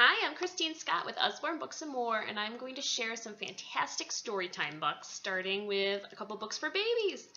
Hi, I'm Christine Scott with Usborne Books More, and I'm going to share some fantastic storytime books, starting with a couple books for babies.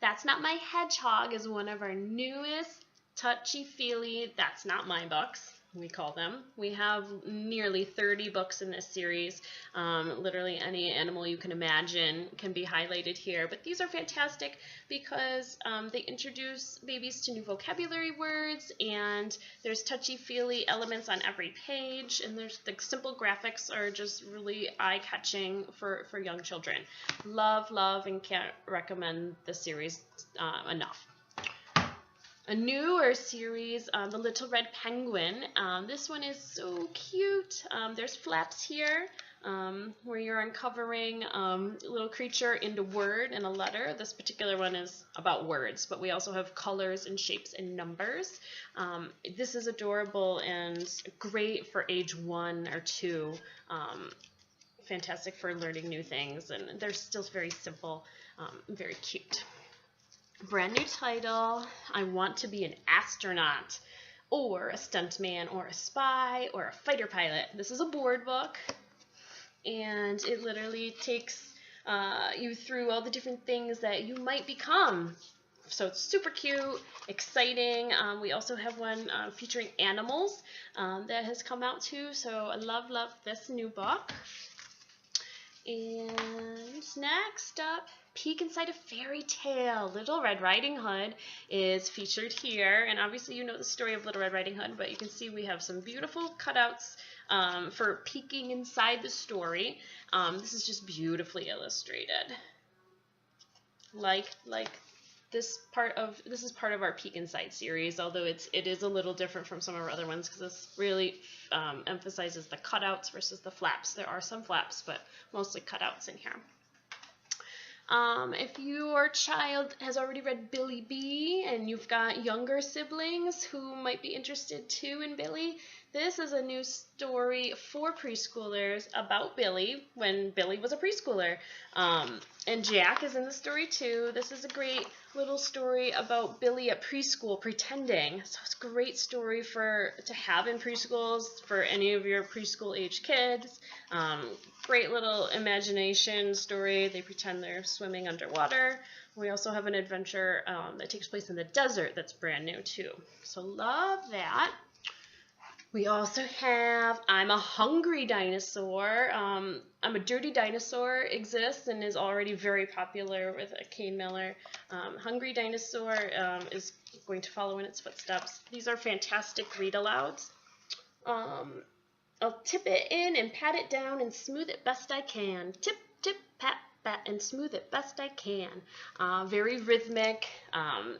That's Not My Hedgehog is one of our newest touchy-feely That's Not My books, we call them. We have nearly 30 books in this series. Literally any animal you can imagine can be highlighted here, but these are fantastic because they introduce babies to new vocabulary words, and there's touchy-feely elements on every page, and there's the simple graphics are just really eye-catching for young children. Love, and can't recommend the series enough. A newer series, The Little Red Penguin. This one is so cute. There's flaps here where you're uncovering a little creature into word and a letter. This particular one is about words, but we also have colors and shapes and numbers. This is adorable and great for age 1 or 2. Fantastic for learning new things, and they're still very simple, very cute. Brand new title, I Want to Be an Astronaut, or a stuntman, or a spy, or a fighter pilot. This is a board book, and it literally takes you through all the different things that you might become. So it's super cute, exciting. We also have one featuring animals that has come out too, so I love this new book. And next up, Peek Inside a Fairy Tale. Little Red Riding Hood is featured here, and obviously you know the story of Little Red Riding Hood, but you can see we have some beautiful cutouts for peeking inside the story. This is just beautifully illustrated. Like this is part of our Peek Inside series, although it is a little different from some of our other ones because this really emphasizes the cutouts versus the flaps. There are some flaps, but mostly cutouts in here. If your child has already read Billy B and you've got younger siblings who might be interested too in Billy, this is a new story for preschoolers about Billy when Billy was a preschooler. And Jack is in the story too. This is a great little story about Billy at preschool pretending. So it's a great story to have in preschools for any of your preschool age kids. Great little imagination story. They pretend they're swimming underwater. We also have an adventure that takes place in the desert that's brand new too. So love that. We also have I'm a Hungry Dinosaur. I'm a Dirty Dinosaur exists and is already very popular with Kane Miller. Hungry Dinosaur is going to follow in its footsteps. These are fantastic read-alouds. I'll tip it in and pat it down and smooth it best I can. Tip, pat, and smooth it best I can. Very rhythmic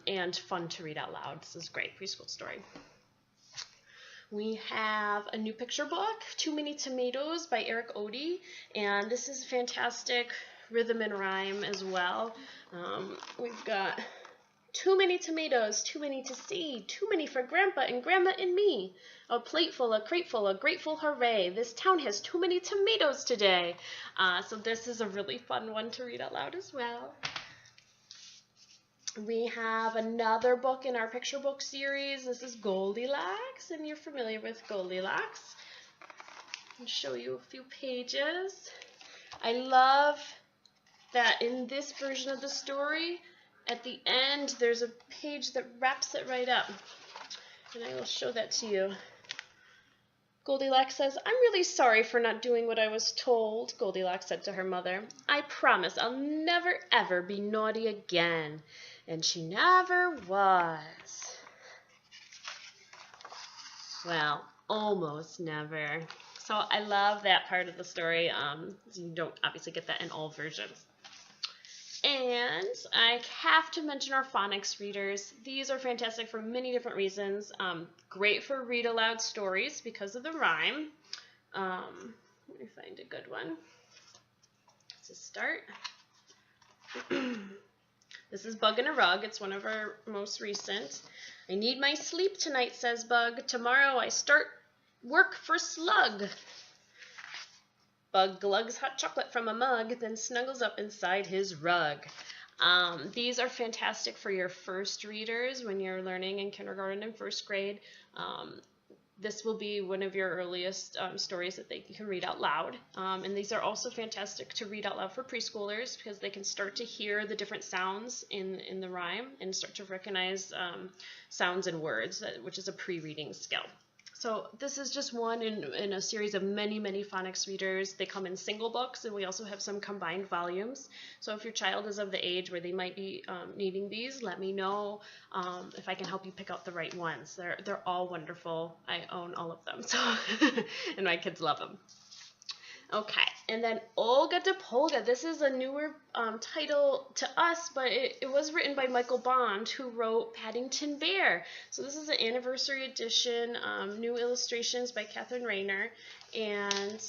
and fun to read out loud. This is a great preschool story. We have a new picture book, Too Many Tomatoes by Eric Odie, and this is fantastic rhythm and rhyme as well. We've got too many tomatoes, too many to see, too many for Grandpa and Grandma and me. A plateful, a crateful, a grateful hooray. This town has too many tomatoes today. So this is a really fun one to read out loud as well. We have another book in our picture book series. This is Goldilocks, and you're familiar with Goldilocks. I'll show you a few pages. I love that in this version of the story, at the end, there's a page that wraps it right up, and I will show that to you. Goldilocks says, "I'm really sorry for not doing what I was told," Goldilocks said to her mother. "I promise I'll never ever be naughty again." And she never was. Well, almost never. So I love that part of the story. You don't obviously get that in all versions. And I have to mention our phonics readers. These are fantastic for many different reasons. Great for read-aloud stories because of the rhyme. Let me find a good one. Let's just start. This is Bug in a Rug. It's one of our most recent. "I need my sleep tonight," says Bug. "Tomorrow I start work for Slug." Bug glugs hot chocolate from a mug, then snuggles up inside his rug. These are fantastic for your first readers when you're learning in kindergarten and first grade. this will be one of your earliest stories that they can read out loud. And these are also fantastic to read out loud for preschoolers because they can start to hear the different sounds in the rhyme and start to recognize sounds and words, which is a pre-reading skill. So this is just one in a series of many, many phonics readers. They come in single books, and we also have some combined volumes. So if your child is of the age where they might be needing these, let me know if I can help you pick out the right ones. They're all wonderful. I own all of them, so and my kids love them. Okay, and then Olga to Polga. This is a newer title to us, but it was written by Michael Bond, who wrote Paddington Bear. So this is an anniversary edition, new illustrations by Catherine Rayner, and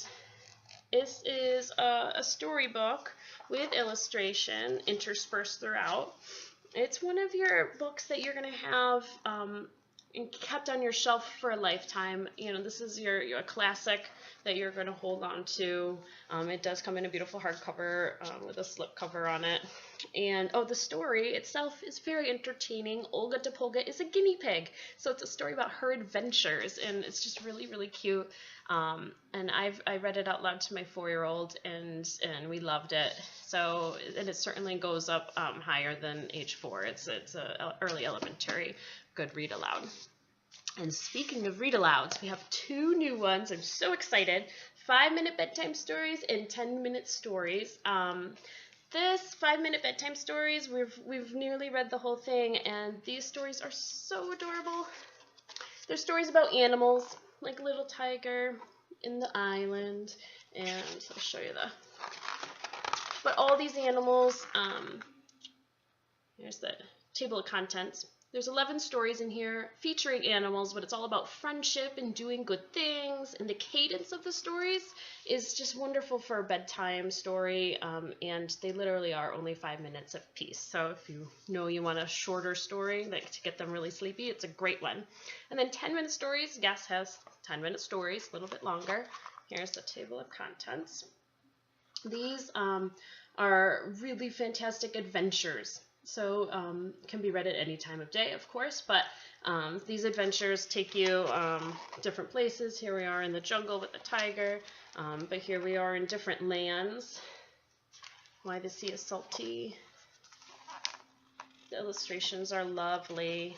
this is a storybook with illustration interspersed throughout. It's one of your books that you're going to have kept on your shelf for a lifetime. You know, this is your classic that you're going to hold on to. It does come in a beautiful hardcover with a slip cover on it. And the story itself is very entertaining. Olga to Polga is a guinea pig, so it's a story about her adventures, and it's just really, really cute. And I read it out loud to my 4-year-old, and we loved it. So, and it certainly goes up higher than age 4. It's a early elementary good read aloud. And speaking of read alouds, we have 2 new ones. I'm so excited. 5-minute bedtime stories and 10-minute stories. This 5-minute bedtime stories, we've nearly read the whole thing, and these stories are so adorable. They're stories about animals, like Little Tiger in the Island, and I'll show you but all these animals, here's the table of contents. There's 11 stories in here featuring animals, but it's all about friendship and doing good things. And the cadence of the stories is just wonderful for a bedtime story, and they literally are only 5 minutes apiece. So if you know you want a shorter story, like to get them really sleepy, it's a great one. And then 10-minute stories, yes, has 10-minute stories, a little bit longer. Here's the table of contents. These are really fantastic adventures. So can be read at any time of day, of course, but these adventures take you different places. Here we are in the jungle with the tiger, but here we are in different lands. Why the sea is salty. The illustrations are lovely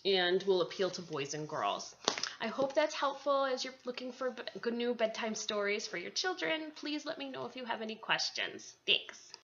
and will appeal to boys and girls. I hope that's helpful as you're looking for good new bedtime stories for your children. Please let me know if you have any questions. Thanks.